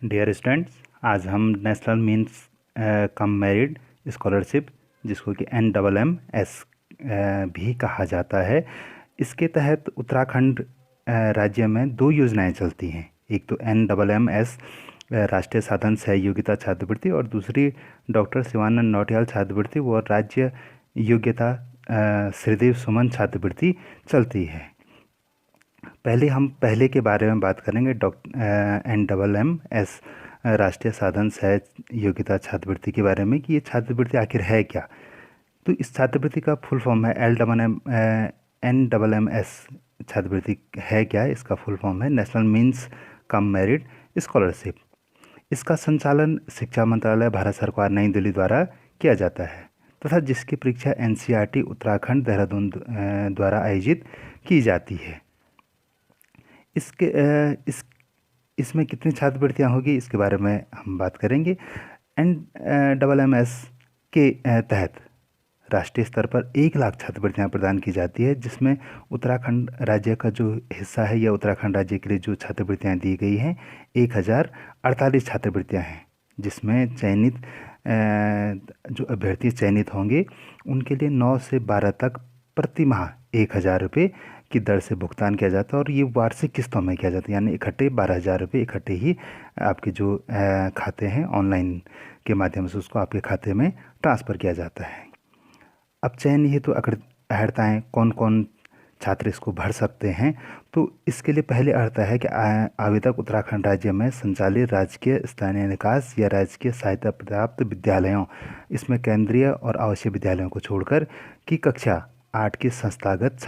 Dear students, आज हम national means cum merit scholarship, जिसको कि NMMS भी कहा जाता है, इसके तहत उत्तराखंड राज्य में दो योजनाएं चलती हैं। एक तो NMMS राष्ट्रीय साधन सहयोगिता छात्रवृत्ति और दूसरी डॉक्टर शिवानंद नौटियाल छात्रवृत्ति व राज्य योग्यता श्रीदेव सुमन छात्रवृत्ति चलती है। पहले हम पहले के बारे में बात करेंगे, NMMS राष्ट्रीय साधन सह योग्यता छात्रवृत्ति के बारे में कि ये छात्रवृत्ति आखिर है क्या। तो इस छात्रवृत्ति का फुल फॉर्म है NMMS छात्रवृत्ति है क्या, इसका फुल फॉर्म है national means cum merit scholarship. इसका संचालन शिक्षा मंत्रालय भारत सरकार नई दिल्ली द्वारा किया जाता है तथा जिसकी परीक्षा NCERT उत्तराखंड देहरादून द्वारा आयोजित की जाती है। इसमें कितनी छात्रवृत्तियाँ होगी, इसके बारे में हम बात करेंगे। NMMS के तहत राष्ट्रीय स्तर पर 1 लाख छात्रवृत्तियाँ प्रदान की जाती है, जिसमें उत्तराखंड राज्य का जो हिस्सा है या उत्तराखंड राज्य के लिए जो छात्रवृत्तियाँ दी गई हैं 1048 छात्रवृत्तियाँ हैं, जिसमें चयनित जो अभ्यर्थी चयनित होंगे उनके लिए 9 से 12 तक प्रति माह 1000 रुपये की दर से भुगतान किया जाता है और ये वार्षिक किस्तों में किया जाता है, यानी इकट्ठे 12,000 रुपये इकट्ठे ही आपके जो खाते हैं ऑनलाइन के माध्यम से उसको आपके खाते में ट्रांसफ़र किया जाता है। अब चयन हेतु अहर्ताएँ कौन कौन छात्र इसको भर सकते हैं, तो इसके लिए पहले अर्हता है कि आवेदक उत्तराखंड राज्य में संचालित राजकीय स्थानीय निकास या राजकीय सहायता प्राप्त विद्यालयों, इसमें केंद्रीय और आवासीय विद्यालयों को छोड़कर की कक्षा 8 के संस्थागत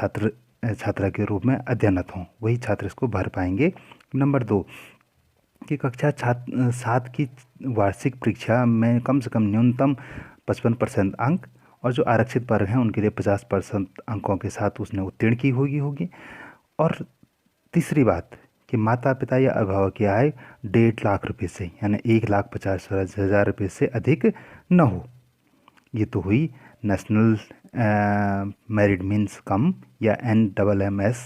छात्रा के रूप में अध्ययनरत हों, वही छात्र इसको भर पाएंगे। नंबर 2 कि कक्षा 7 की वार्षिक परीक्षा में कम से कम न्यूनतम 55% अंक और जो आरक्षित वर्ग हैं उनके लिए 50% अंकों के साथ उसने उत्तीर्ण की होगी। और तीसरी बात कि माता पिता या अभिभावक की आय 1.5 लाख रुपये से यानी 1,50,000 रुपये से अधिक न हो। ये तो हुई नेशनल मेरिट मीन्स कम या NMMS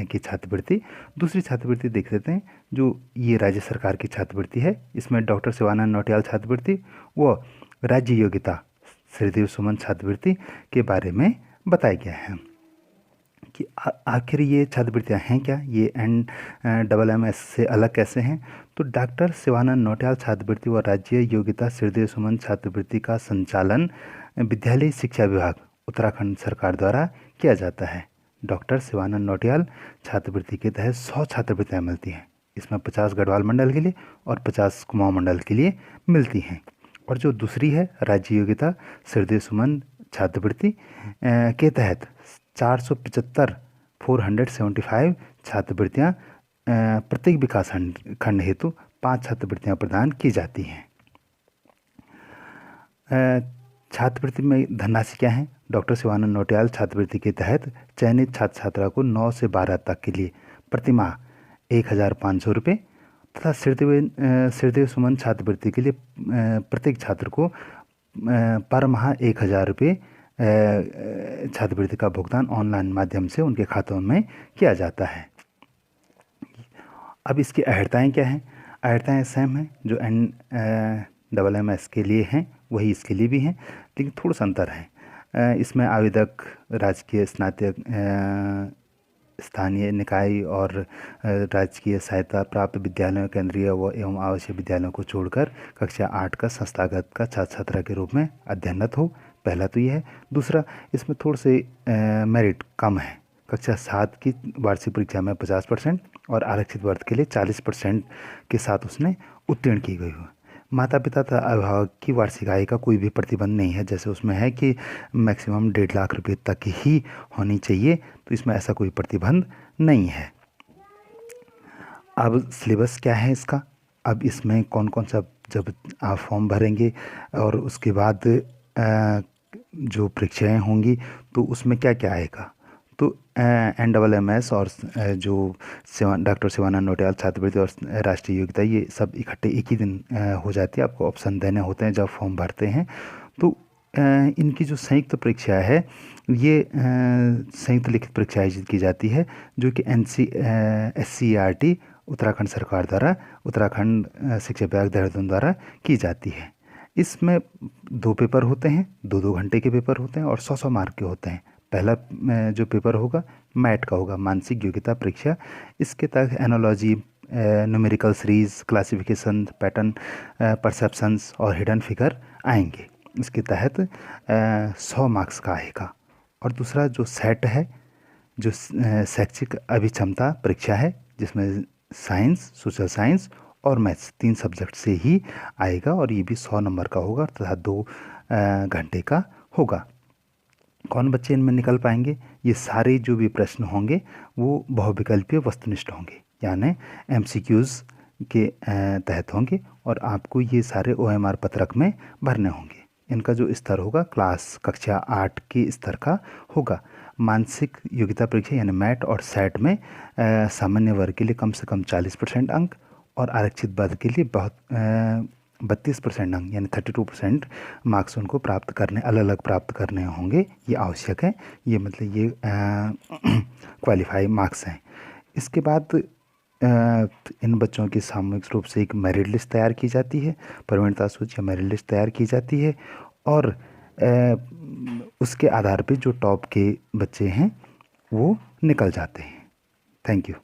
की छात्रवृत्ति। दूसरी छात्रवृत्ति देख लेते हैं, जो ये राज्य सरकार की छात्रवृत्ति है। इसमें डॉक्टर शिवानंद नौटियाल छात्रवृत्ति व राज्य योग्यता श्रीदेव सुमन छात्रवृत्ति के बारे में बताया गया है कि आखिर ये छात्रवृत्तियाँ हैं क्या, ये NMMS से अलग कैसे हैं। तो डॉक्टर शिवानंद नौटियाल छात्रवृत्ति व राज्य योग्यता श्रीदेव सुमन छात्रवृत्ति का संचालन विद्यालय शिक्षा विभाग उत्तराखंड सरकार द्वारा किया जाता है। डॉक्टर शिवानंद नौटियाल छात्रवृत्ति के तहत 100 छात्रवृत्तियाँ मिलती हैं। इसमें 50 गढ़वाल मंडल के लिए और 50 कुमाऊं मंडल के लिए मिलती हैं। और जो दूसरी है राज्य योग्यता श्रीदेव सुमन छात्रवृत्ति के तहत 475 छात्रवृत्तियाँ प्रत्येक विकास खंड हेतु 5 छात्रवृत्तियाँ प्रदान की जाती हैं। छात्रवृत्ति में धनराशि क्या है। डॉक्टर शिवानंद नौटियाल छात्रवृत्ति के तहत चयनित छात्र छात्रा को 9 से 12 तक के लिए प्रति माह 1,500 रुपये तथा श्रीदेव सुमन छात्रवृत्ति के लिए प्रत्येक छात्र को पर माह 1,000 रुपये छात्रवृत्ति का भुगतान ऑनलाइन माध्यम से उनके खातों में किया जाता है। अब इसकी अहर्ताएँ क्या हैं। अहर्ताएँ सेम हैं जो NMMS के लिए हैं वही इसके लिए भी हैं, लेकिन थोड़ा सा अंतर है। इसमें आवेदक राजकीय स्नातक स्थानीय निकाय और राजकीय सहायता प्राप्त विद्यालयों केंद्रीय व एवं आवासीय विद्यालयों को छोड़कर कक्षा 8 का संस्थागत का छात्र छात्रा के रूप में अध्ययनरत हो। पहला तो ये है। दूसरा, इसमें थोड़े से मेरिट कम है। कक्षा 7 की वार्षिक परीक्षा में 50% और आरक्षित वर्ग के लिए 40% के साथ उसने उत्तीर्ण की गई हो। माता पिता तथा अभिभावक की वार्षिक आय का कोई भी प्रतिबंध नहीं है, जैसे उसमें है कि मैक्सिमम 1.5 लाख रुपये तक ही होनी चाहिए, तो इसमें ऐसा कोई प्रतिबंध नहीं है। अब सिलेबस क्या है इसका। अब इसमें कौन कौन सा जब आप फॉर्म भरेंगे और उसके बाद जो परीक्षाएँ होंगी तो उसमें क्या क्या आएगा। तो NMMS और जो डॉक्टर शिवानंद नौटियाल छात्रवृत्ति और राष्ट्रीय योग्यता ये सब इकट्ठे एक ही दिन हो जाती है। आपको ऑप्शन देने होते हैं जब फॉर्म भरते हैं। तो इनकी जो संयुक्त परीक्षा है ये संयुक्त लिखित परीक्षा आयोजित की जाती है, जो कि SCERT उत्तराखंड सरकार द्वारा, उत्तराखंड शिक्षा विभाग देहरादून द्वारा की जाती है। इसमें 2 पेपर होते हैं, 2-2 घंटे के पेपर होते हैं और 100-100 मार्क के होते हैं। पहला जो पेपर होगा मैट का होगा, मानसिक योग्यता परीक्षा। इसके तहत analogy, numerical series, classification, pattern, perceptions और हिडन फिगर आएंगे। इसके तहत 100 मार्क्स का आएगा। और दूसरा जो सेट है, जो शैक्षिक अभिक्षमता परीक्षा है, जिसमें साइंस, सोशल साइंस और मैथ्स 3 सब्जेक्ट से ही आएगा और ये भी 100 नंबर का होगा तथा 2 घंटे का होगा। कौन बच्चे इनमें निकल पाएंगे? ये सारे जो भी प्रश्न होंगे वो बहुविकल्पीय वस्तुनिष्ठ होंगे, यानी MCQs के तहत होंगे और आपको ये सारे OMR पत्रक में भरने होंगे। इनका जो स्तर होगा क्लास कक्षा 8 के स्तर का होगा। मानसिक योग्यता परीक्षा यानी मैट और सेट में सामान्य वर्ग के लिए कम से कम 40% अंक और आरक्षित वर्ग के लिए 32% अंक यानी 32% मार्क्स उनको प्राप्त करने, अलग अलग प्राप्त करने होंगे। ये आवश्यक है, ये मतलब ये क्वालिफाई मार्क्स हैं। इसके बाद इन बच्चों की सामूहिक रूप से एक मेरिट लिस्ट तैयार की जाती है, प्रवीणता सूची या मेरिट लिस्ट तैयार की जाती है और उसके आधार पे जो टॉप के बच्चे हैं वो निकल जाते हैं। Thank you.